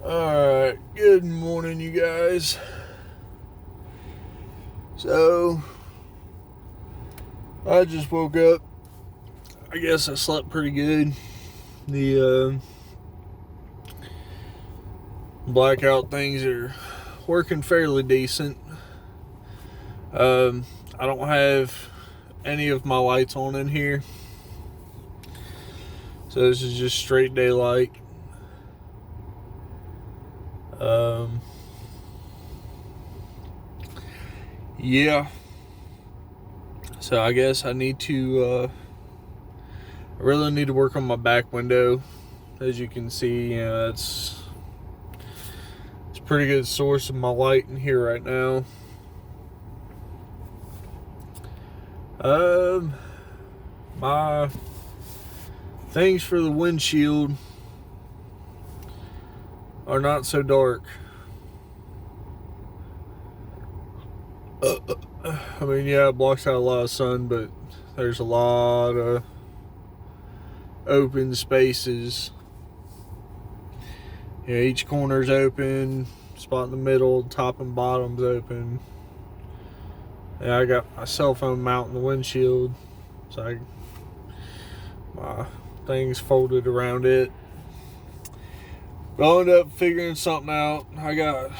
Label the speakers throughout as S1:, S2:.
S1: Alright, good morning, you guys. So, I just woke up. I guess I slept pretty good. The blackout things are working fairly decent. I don't have any of my lights on in here. So this is just straight daylight. Yeah. So I guess I need to, I really need to work on my back window. As you can see, it's a pretty good source of my light in here right now. My things for the windshield are not so dark. I mean, yeah, it blocks out a lot of sun, but there's a lot of open spaces. Each corner's open, spot in the middle, top and bottom's open. And I got my cell phone mount in the windshield, so my things folded around it. But I'll end up figuring something out. I got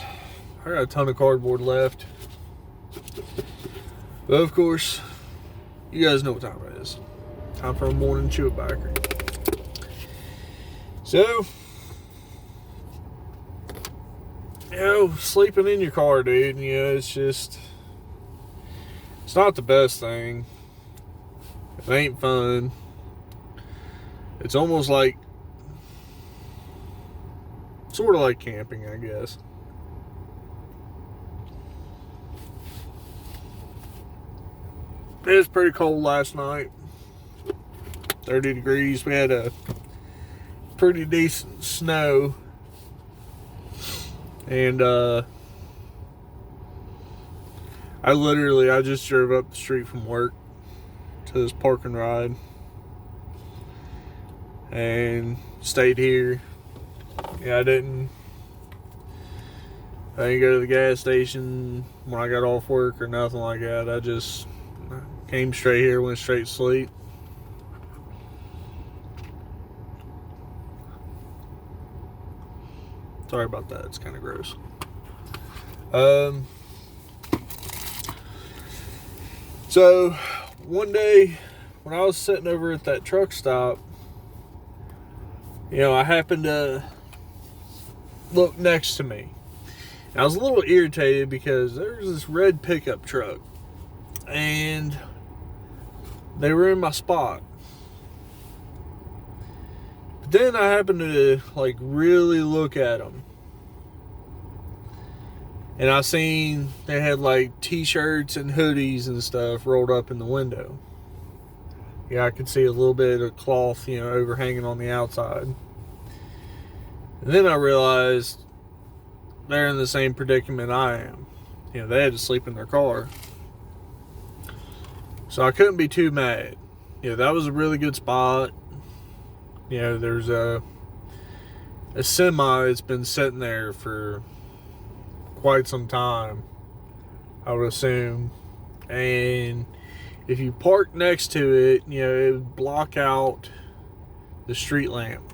S1: a ton of cardboard left. But of course, you guys know what time it is. Time for a morning chewbacker. So, sleeping in your car, dude, it's not the best thing. It ain't fun. It's almost like, sort of like camping, I guess. It was pretty cold last night. 30 degrees. We had a pretty decent snow. And I just drove up the street from work to this park and ride. And stayed here. I didn't go to the gas station when I got off work or nothing like that. I just came straight here, went straight to sleep. Sorry about that, it's kind of gross. So one day when I was sitting over at that truck stop, I happened to look next to me. And I was a little irritated because there was this red pickup truck and they were in my spot. But then I happened to really look at them. And I seen they had t-shirts and hoodies and stuff rolled up in the window. I could see a little bit of cloth, overhanging on the outside. And then I realized they're in the same predicament I am. They had to sleep in their car. So I couldn't be too mad. That was a really good spot. There's a semi that's been sitting there for quite some time, I would assume. And if you park next to it, it would block out the street lamp,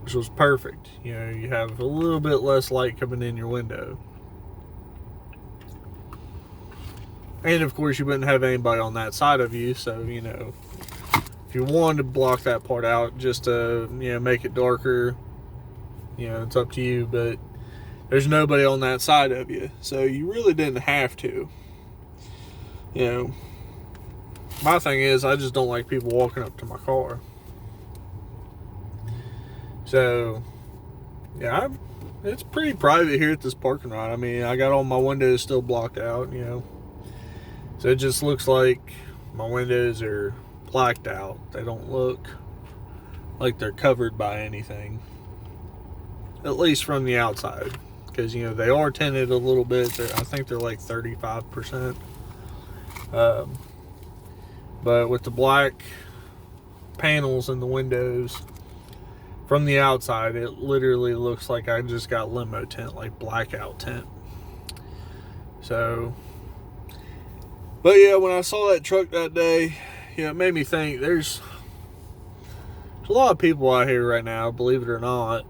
S1: which was perfect. You have a little bit less light coming in your window. And of course, you wouldn't have anybody on that side of you, so, if you wanted to block that part out just to, make it darker, it's up to you, but there's nobody on that side of you, so you really didn't have to. My thing is, I just don't like people walking up to my car. So, it's pretty private here at this parking lot. I mean, I got all my windows still blocked out, So it just looks like my windows are blacked out. They don't look like they're covered by anything. At least from the outside. Because, they are tinted a little bit. I think they're 35%. But with the black panels in the windows, from the outside, it literally looks like I just got limo tint, like blackout tint. So, but yeah, when I saw that truck that day, it made me think there's a lot of people out here right now, believe it or not.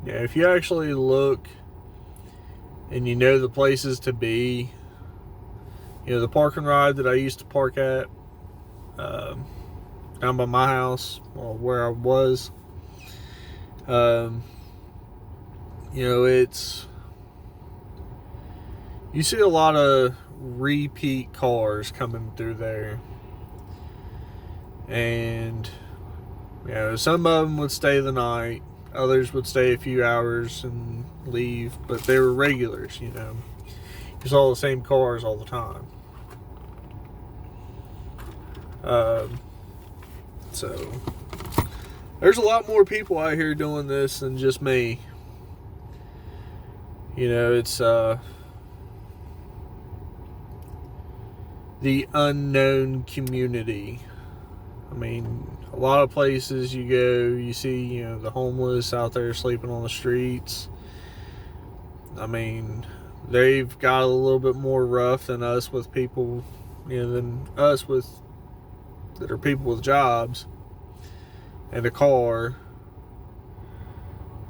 S1: Yeah, if you actually look and you know the places to be, the park and ride that I used to park at down by my house, or where I was, it's, you see a lot of repeat cars coming through there. And, some of them would stay the night. Others would stay a few hours and leave. But they were regulars, You saw the same cars all the time. So, there's a lot more people out here doing this than just me. It's the unknown community. I mean, a lot of places you go, you see, the homeless out there sleeping on the streets. I mean, they've got a little bit more rough than us with people, than us that are people with jobs and a car.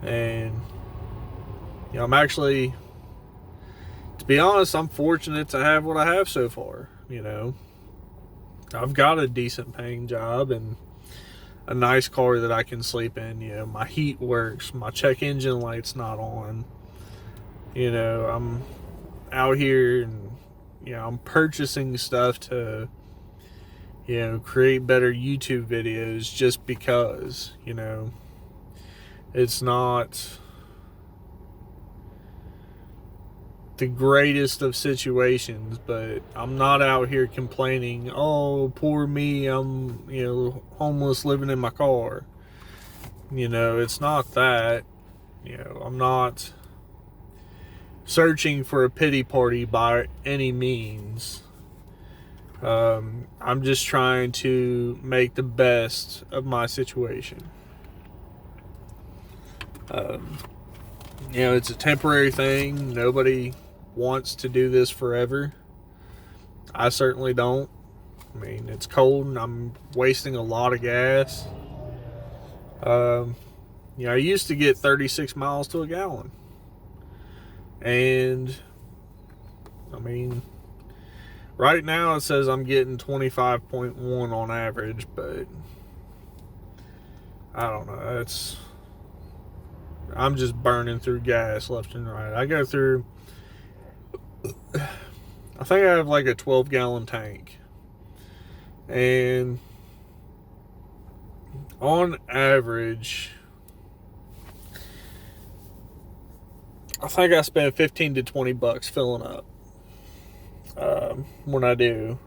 S1: And, I'm actually, to be honest, I'm fortunate to have what I have so far, I've got a decent paying job and a nice car that I can sleep in. My heat works. My check engine light's not on. I'm out here and, I'm purchasing stuff to, create better YouTube videos just because, it's not the greatest of situations, but I'm not out here complaining, oh, poor me, I'm, homeless living in my car. It's not that. I'm not searching for a pity party by any means. I'm just trying to make the best of my situation. It's a temporary thing. Nobody wants to do this forever. I certainly don't. I mean, it's cold and I'm wasting a lot of gas. I used to get 36 miles to a gallon. And, I mean, right now it says I'm getting 25.1 on average, but I don't know. I'm just burning through gas left and right. I go through, I think I have like a 12-gallon tank. And on average, I think I spend 15 to 20 bucks filling up when I do.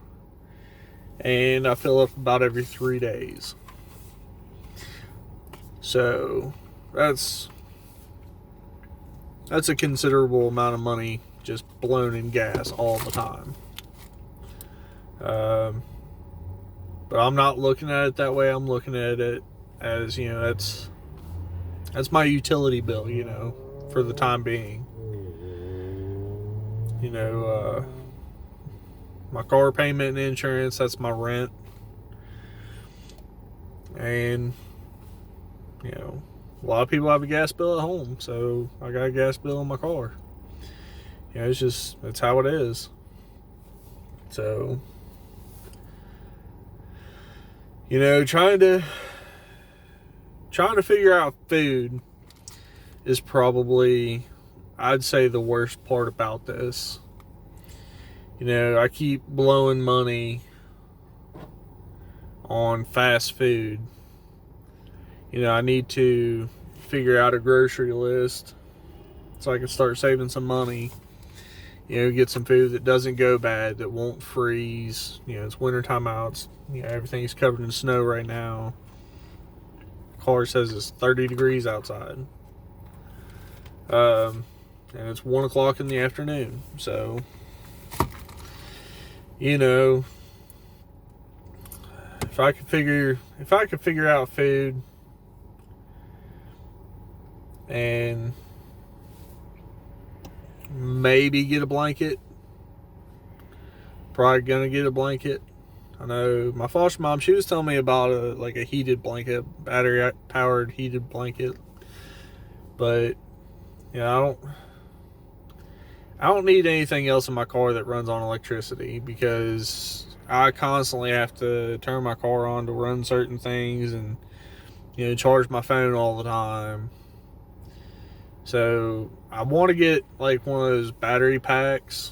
S1: And I fill up about every 3 days. So that's a considerable amount of money just blown in gas all the time. But I'm not looking at it that way. I'm looking at it as, that's my utility bill, for the time being. My car payment and insurance, that's my rent. And, a lot of people have a gas bill at home, so I got a gas bill in my car. That's how it is. So, trying to figure out food is probably, I'd say, the worst part about this. I keep blowing money on fast food. I need to figure out a grocery list so I can start saving some money. Get some food that doesn't go bad, that won't freeze. It's wintertime out. Everything's covered in snow right now. The car says it's 30 degrees outside. And it's 1 o'clock in the afternoon. So, if I could figure out food, and maybe get a blanket. Probably gonna get a blanket. I know my foster mom, she was telling me about a heated blanket, battery powered heated blanket. But yeah, I don't need anything else in my car that runs on electricity, because I constantly have to turn my car on to run certain things, and charge my phone all the time. So I want to get like one of those battery packs,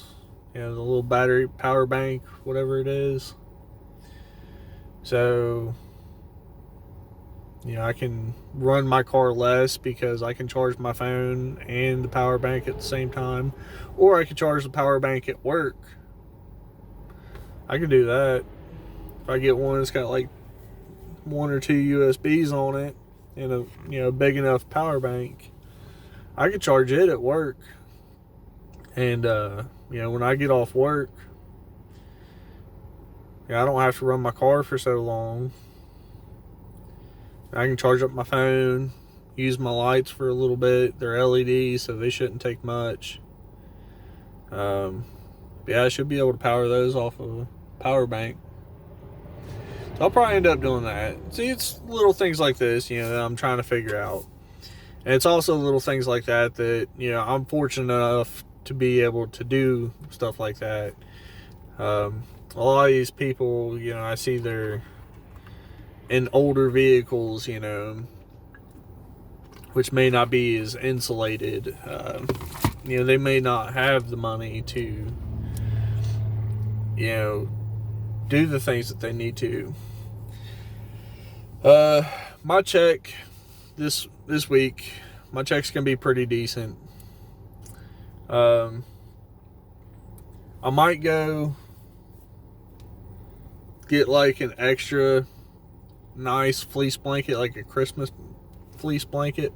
S1: the little battery power bank, whatever it is. So I can run my car less, because I can charge my phone and the power bank at the same time. Or I can charge the power bank at work. I can do that. If I get one that's got like 1 or 2 USBs on it, and a big enough power bank, I could charge it at work. And when I get off work, I don't have to run my car for so long. I can charge up my phone, use my lights for a little bit. They're LEDs, so they shouldn't take much. I should be able to power those off of a power bank. So I'll probably end up doing that. See, it's little things like this, that I'm trying to figure out. And it's also little things like that I'm fortunate enough to be able to do stuff like that. A lot of these people, I see they're in older vehicles, which may not be as insulated. They may not have the money to, do the things that they need to. My check this week, my check's gonna be pretty decent. I might go get like an extra nice fleece blanket, like a Christmas fleece blanket.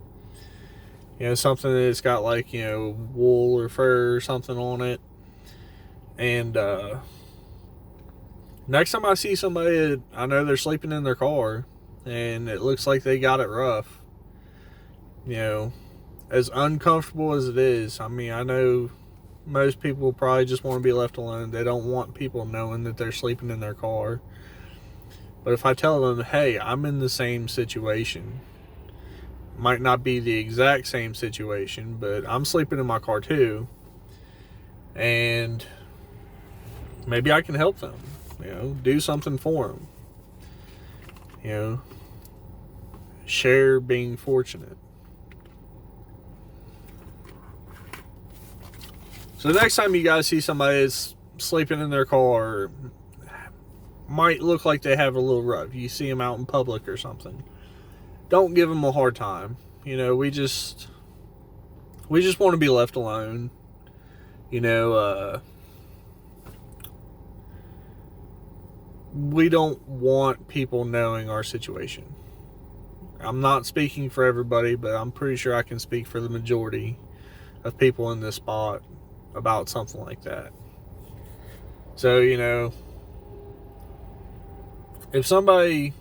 S1: Something that's got like, wool or fur or something on it. And next time I see somebody, I know they're sleeping in their car and it looks like they got it rough, as uncomfortable as it is. I mean, I know most people probably just want to be left alone. They don't want people knowing that they're sleeping in their car. But if I tell them, hey, I'm in the same situation, might not be the exact same situation, but I'm sleeping in my car too, and maybe I can help them, do something for them, share being fortunate. So next time you guys see somebody that's sleeping in their car, might look like they have a little rough, you see them out in public or something, don't give them a hard time. We just want to be left alone. We don't want people knowing our situation. I'm not speaking for everybody, but I'm pretty sure I can speak for the majority of people in this spot about something like that. So, if somebody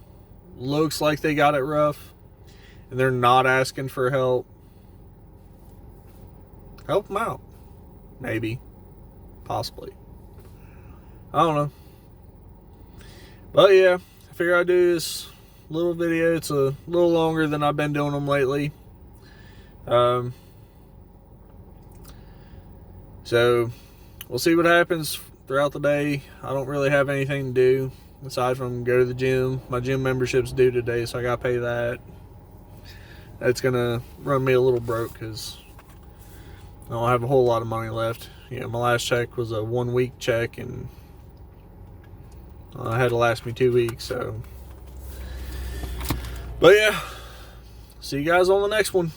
S1: looks like they got it rough and they're not asking for help them out. Maybe. Possibly. I don't know. But yeah, I figure I'd do this little video. It's a little longer than I've been doing them lately. So we'll see what happens throughout the day. I don't really have anything to do aside from go to the gym. My gym membership's due today, so I gotta pay that. That's gonna run me a little broke because I don't have a whole lot of money left. My last check was a 1-week check, and it had to last me 2 weeks. So, but yeah, see you guys on the next one.